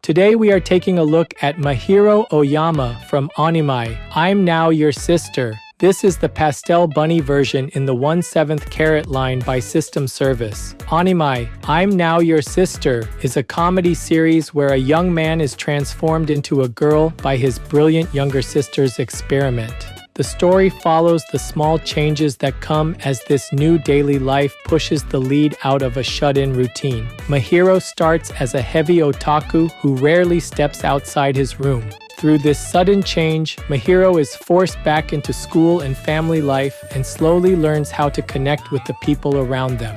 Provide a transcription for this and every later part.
Today we are taking a look at Mahiro Oyama from Onimai, I'm Now Your Sister. This is the Pastel Bunny version in the 1/7 Carat line by System Service. Onimai, I'm Now Your Sister is a comedy series where a young man is transformed into a girl by his brilliant younger sister's experiment. The story follows the small changes that come as this new daily life pushes the lead out of a shut-in routine. Mahiro starts as a heavy otaku who rarely steps outside his room. Through this sudden change, Mahiro is forced back into school and family life and slowly learns how to connect with the people around them.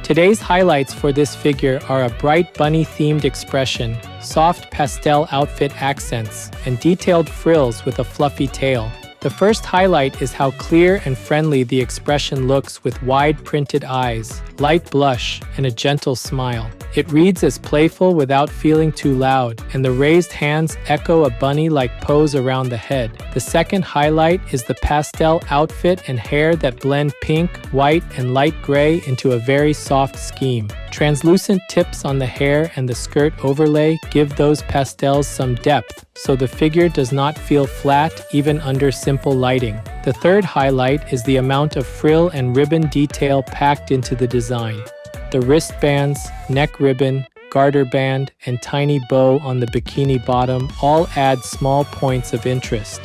Today's highlights for this figure are a bright bunny-themed expression, soft pastel outfit accents, and detailed frills with a fluffy tail. The first highlight is how clear and friendly the expression looks with wide printed eyes, light blush, and a gentle smile. It reads as playful without feeling too loud, and the raised hands echo a bunny-like pose around the head. The second highlight is the pastel outfit and hair that blend pink, white, and light gray into a very soft scheme. Translucent tips on the hair and the skirt overlay give those pastels some depth, so the figure does not feel flat even under simple lighting. The third highlight is the amount of frill and ribbon detail packed into the design. The wristbands, neck ribbon, garter band, and tiny bow on the bikini bottom all add small points of interest.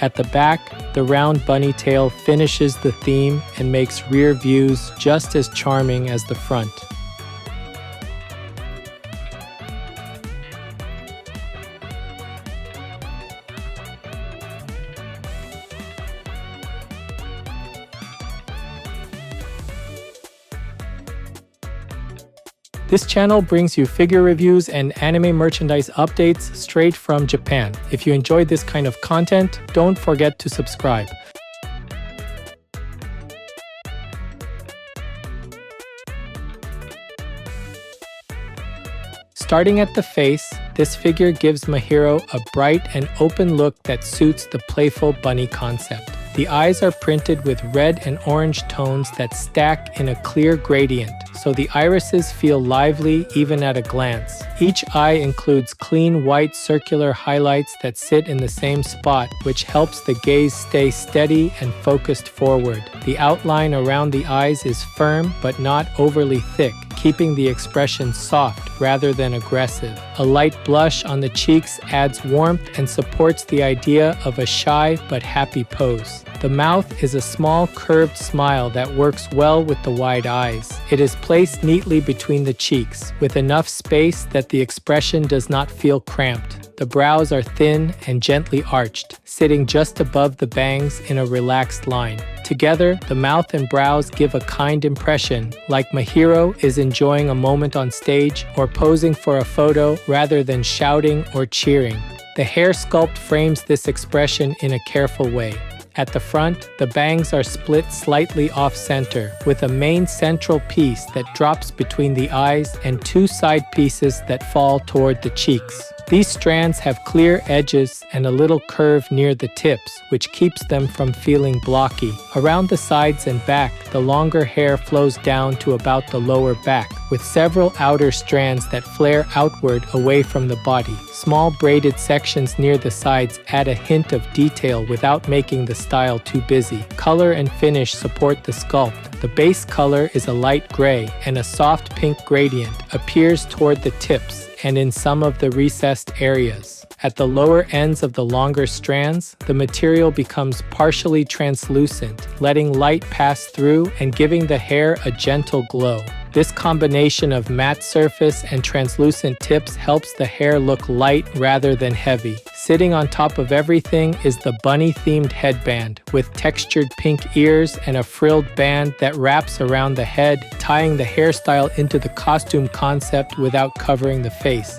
At the back, the round bunny tail finishes the theme and makes rear views just as charming as the front. This channel brings you figure reviews and anime merchandise updates straight from Japan. If you enjoyed this kind of content, don't forget to subscribe. Starting at the face, this figure gives Mahiro a bright and open look that suits the playful bunny concept. The eyes are printed with red and orange tones that stack in a clear gradient, so the irises feel lively even at a glance. Each eye includes clean white circular highlights that sit in the same spot, which helps the gaze stay steady and focused forward. The outline around the eyes is firm but not overly thick, keeping the expression soft rather than aggressive. A light blush on the cheeks adds warmth and supports the idea of a shy but happy pose. The mouth is a small curved smile that works well with the wide eyes. It is placed neatly between the cheeks, with enough space that the expression does not feel cramped. The brows are thin and gently arched, sitting just above the bangs in a relaxed line. Together, the mouth and brows give a kind impression, like Mahiro is enjoying a moment on stage or posing for a photo rather than shouting or cheering. The hair sculpt frames this expression in a careful way. At the front, the bangs are split slightly off-center, with a main central piece that drops between the eyes and two side pieces that fall toward the cheeks. These strands have clear edges and a little curve near the tips, which keeps them from feeling blocky. Around the sides and back, the longer hair flows down to about the lower back, with several outer strands that flare outward away from the body. Small braided sections near the sides add a hint of detail without making the style too busy. Color and finish support the sculpt. The base color is a light gray, and a soft pink gradient appears toward the tips and in some of the recessed areas. At the lower ends of the longer strands, the material becomes partially translucent, letting light pass through and giving the hair a gentle glow. This combination of matte surface and translucent tips helps the hair look light rather than heavy. Sitting on top of everything is the bunny-themed headband, with textured pink ears and a frilled band that wraps around the head, tying the hairstyle into the costume concept without covering the face.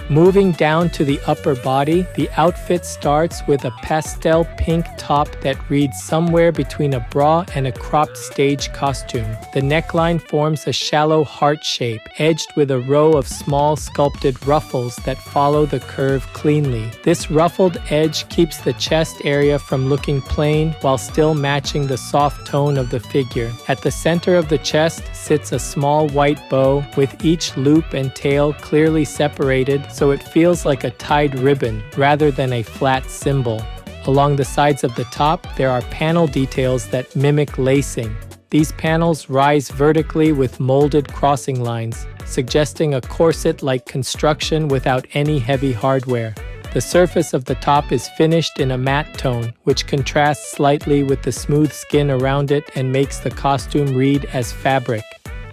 Moving down to the upper body, the outfit starts with a pastel pink top that reads somewhere between a bra and a cropped stage costume. The neckline forms a shallow heart shape, edged with a row of small sculpted ruffles that follow the curve cleanly. This ruffled edge keeps the chest area from looking plain while still matching the soft tone of the figure. At the center of the chest sits a small white bow with each loop and tail clearly separated, so it feels like a tied ribbon rather than a flat symbol. Along the sides of the top, there are panel details that mimic lacing. These panels rise vertically with molded crossing lines, suggesting a corset-like construction without any heavy hardware. The surface of the top is finished in a matte tone, which contrasts slightly with the smooth skin around it and makes the costume read as fabric.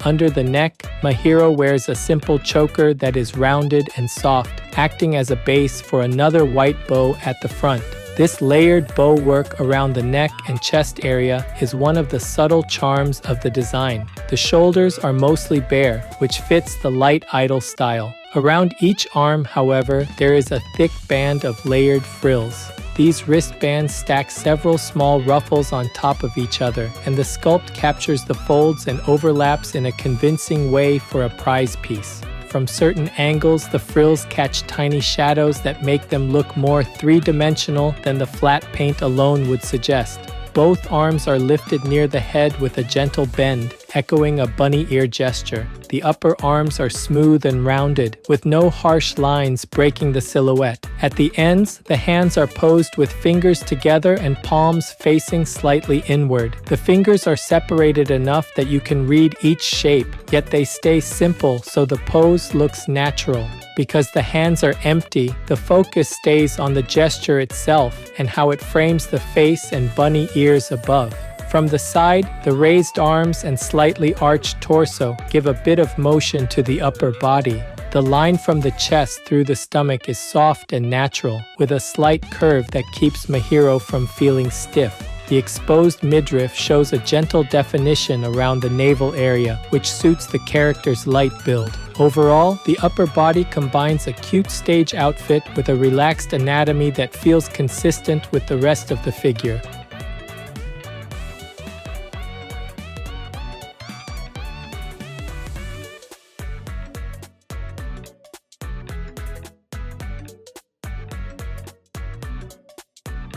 Under the neck, Mahiro wears a simple choker that is rounded and soft, acting as a base for another white bow at the front. This layered bow work around the neck and chest area is one of the subtle charms of the design. The shoulders are mostly bare, which fits the light idol style. Around each arm, however, there is a thick band of layered frills. These wristbands stack several small ruffles on top of each other, and the sculpt captures the folds and overlaps in a convincing way for a prize piece. From certain angles, the frills catch tiny shadows that make them look more three-dimensional than the flat paint alone would suggest. Both arms are lifted near the head with a gentle bend, echoing a bunny ear gesture. The upper arms are smooth and rounded, with no harsh lines breaking the silhouette. At the ends, the hands are posed with fingers together and palms facing slightly inward. The fingers are separated enough that you can read each shape, yet they stay simple so the pose looks natural. Because the hands are empty, the focus stays on the gesture itself and how it frames the face and bunny ears above. From the side, the raised arms and slightly arched torso give a bit of motion to the upper body. The line from the chest through the stomach is soft and natural, with a slight curve that keeps Mahiro from feeling stiff. The exposed midriff shows a gentle definition around the navel area, which suits the character's light build. Overall, the upper body combines a cute stage outfit with a relaxed anatomy that feels consistent with the rest of the figure.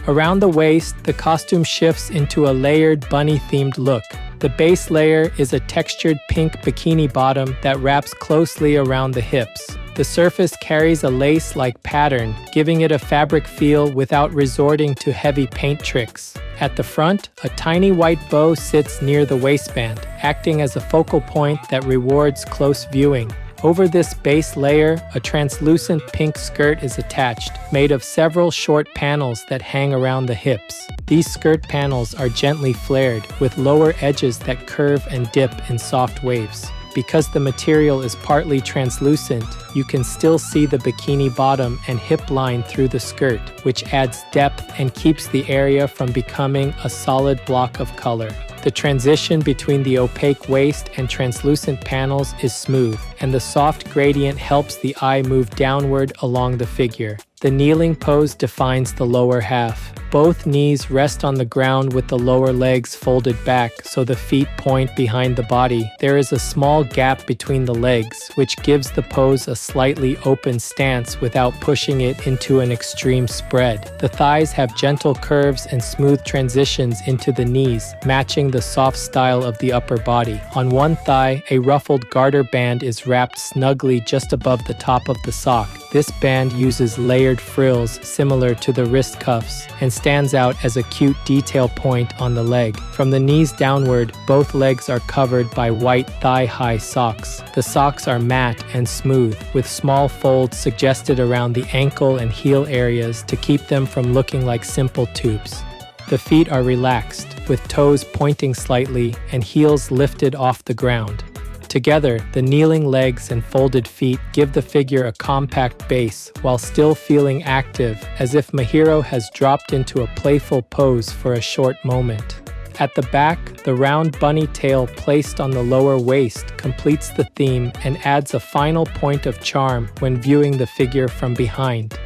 Around the waist, the costume shifts into a layered bunny-themed look. The base layer is a textured pink bikini bottom that wraps closely around the hips. The surface carries a lace-like pattern, giving it a fabric feel without resorting to heavy paint tricks. At the front, a tiny white bow sits near the waistband, acting as a focal point that rewards close viewing. Over this base layer, a translucent pink skirt is attached, made of several short panels that hang around the hips. These skirt panels are gently flared, with lower edges that curve and dip in soft waves. Because the material is partly translucent, you can still see the bikini bottom and hip line through the skirt, which adds depth and keeps the area from becoming a solid block of color. The transition between the opaque waist and translucent panels is smooth, and the soft gradient helps the eye move downward along the figure. The kneeling pose defines the lower half. Both knees rest on the ground with the lower legs folded back so the feet point behind the body. There is a small gap between the legs, which gives the pose a slightly open stance without pushing it into an extreme spread. The thighs have gentle curves and smooth transitions into the knees, matching the soft style of the upper body. On one thigh, a ruffled garter band is wrapped snugly just above the top of the sock. This band uses layered frills similar to the wrist cuffs and stands out as a cute detail point on the leg. From the knees downward, both legs are covered by white thigh-high socks. The socks are matte and smooth, with small folds suggested around the ankle and heel areas to keep them from looking like simple tubes. The feet are relaxed, with toes pointing slightly and heels lifted off the ground. Together, the kneeling legs and folded feet give the figure a compact base while still feeling active, as if Mahiro has dropped into a playful pose for a short moment. At the back, the round bunny tail placed on the lower waist completes the theme and adds a final point of charm when viewing the figure from behind.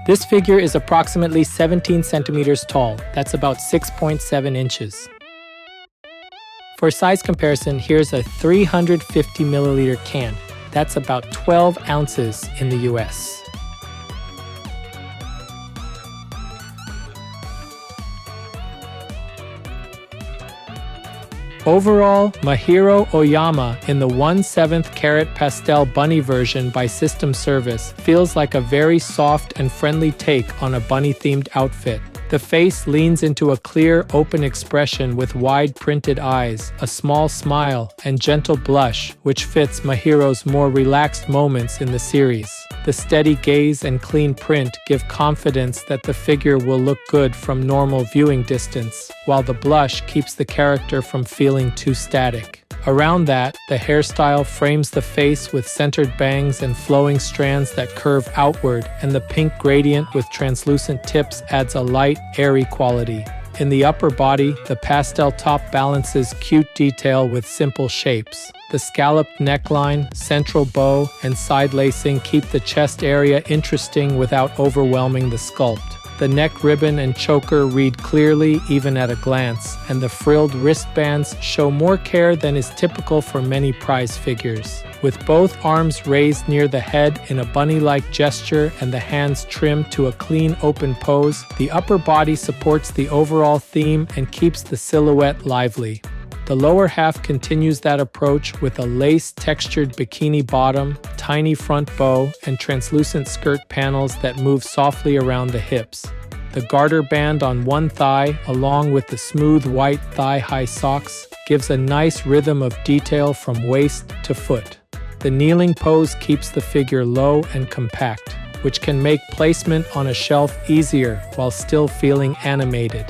This figure is approximately 17 centimeters tall, that's about 6.7 inches. For size comparison, here's a 350 milliliter can, that's about 12 ounces in the US. Overall, Mahiro Oyama in the 1/7 Carat Pastel Bunny version by System Service feels like a very soft and friendly take on a bunny-themed outfit. The face leans into a clear, open expression with wide printed eyes, a small smile, and gentle blush, which fits Mahiro's more relaxed moments in the series. The steady gaze and clean print give confidence that the figure will look good from normal viewing distance, while the blush keeps the character from feeling too static. Around that, the hairstyle frames the face with centered bangs and flowing strands that curve outward, and the pink gradient with translucent tips adds a light, airy quality. In the upper body, the pastel top balances cute detail with simple shapes. The scalloped neckline, central bow, and side lacing keep the chest area interesting without overwhelming the sculpt. The neck ribbon and choker read clearly even at a glance, and the frilled wristbands show more care than is typical for many prize figures. With both arms raised near the head in a bunny-like gesture and the hands trimmed to a clean open pose, the upper body supports the overall theme and keeps the silhouette lively. The lower half continues that approach with a lace-textured bikini bottom, tiny front bow, and translucent skirt panels that move softly around the hips. The garter band on one thigh, along with the smooth white thigh-high socks, gives a nice rhythm of detail from waist to foot. The kneeling pose keeps the figure low and compact, which can make placement on a shelf easier while still feeling animated.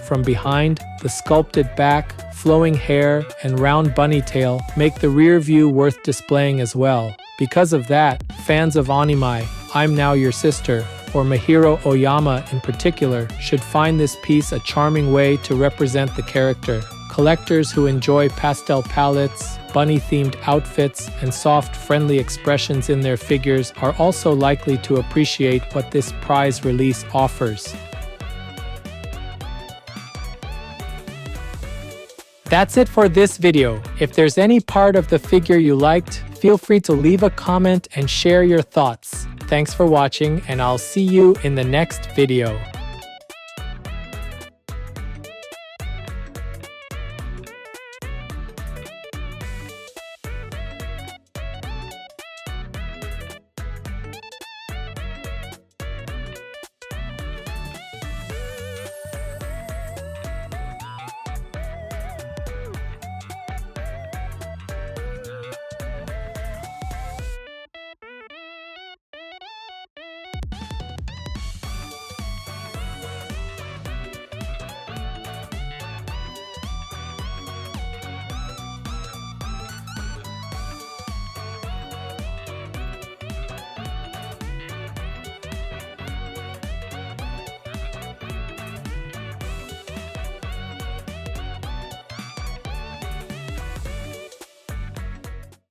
From behind, the sculpted back, flowing hair, and round bunny tail make the rear view worth displaying as well. Because of that, fans of Onimai, I'm Now Your Sister, or Mahiro Oyama in particular, should find this piece a charming way to represent the character. Collectors who enjoy pastel palettes, bunny-themed outfits, and soft, friendly expressions in their figures are also likely to appreciate what this prize release offers. That's it for this video. If there's any part of the figure you liked, feel free to leave a comment and share your thoughts. Thanks for watching, and I'll see you in the next video.